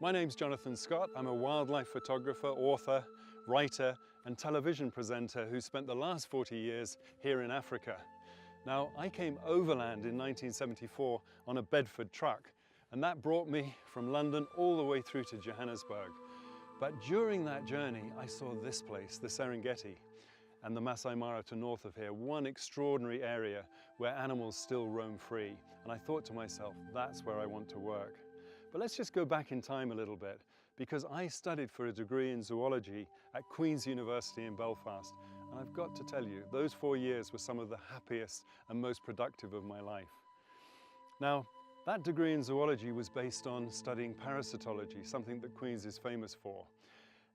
My name's Jonathan Scott. I'm a wildlife photographer, author, writer and television presenter who spent the last 40 years here in Africa. Now, I came overland in 1974 on a Bedford truck, and that brought me from London all the way through to Johannesburg. But during that journey, I saw this place, the Serengeti, and the Masai Mara to north of here, one extraordinary area where animals still roam free. And I thought to myself, that's where I want to work. But let's just go back in time a little bit, because I studied for a degree in zoology at Queen's University in Belfast. And I've got to tell you, those 4 years were some of the happiest and most productive of my life. Now, that degree in zoology was based on studying parasitology, something that Queen's is famous for.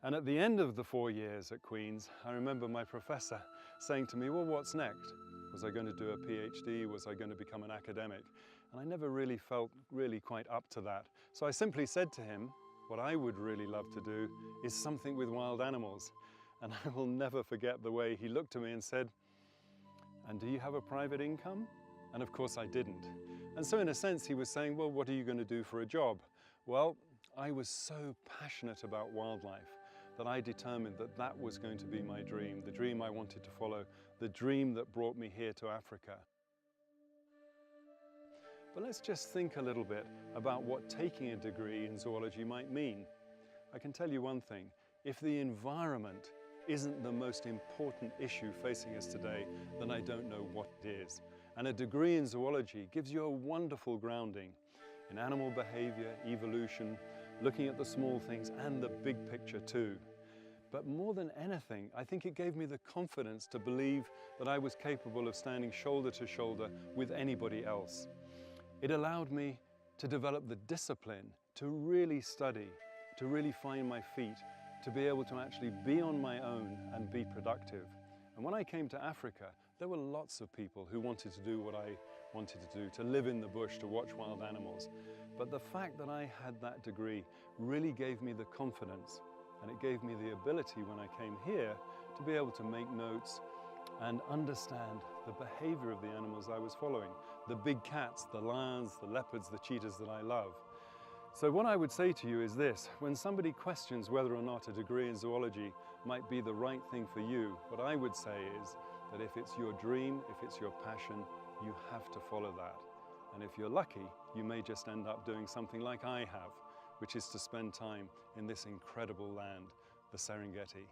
And at the end of the 4 years at Queen's, I remember my professor saying to me, well, what's next? Was I going to do a PhD? Was I going to become an academic? And I never really felt quite up to that. So I simply said to him, what I would really love to do is something with wild animals. And I will never forget the way he looked at me and said, and do you have a private income? And of course I didn't. And so in a sense he was saying, well, what are you going to do for a job? Well, I was so passionate about wildlife that I determined that that was going to be my dream, the dream I wanted to follow, the dream that brought me here to Africa. But let's just think a little bit about what taking a degree in zoology might mean. I can tell you one thing, if the environment isn't the most important issue facing us today, then I don't know what it is. And a degree in zoology gives you a wonderful grounding in animal behavior, evolution, looking at the small things and the big picture too. But more than anything, I think it gave me the confidence to believe that I was capable of standing shoulder to shoulder with anybody else. It allowed me to develop the discipline to really study, to really find my feet, to be able to actually be on my own and be productive. And when I came to Africa, there were lots of people who wanted to do what I wanted to do, to live in the bush, to watch wild animals. But the fact that I had that degree really gave me the confidence, and it gave me the ability when I came here to be able to make notes and understand the behavior of the animals I was following. The big cats, the lions, the leopards, the cheetahs that I love. So what I would say to you is this, when somebody questions whether or not a degree in zoology might be the right thing for you, what I would say is that if it's your dream, if it's your passion, you have to follow that. And if you're lucky, you may just end up doing something like I have, which is to spend time in this incredible land, the Serengeti.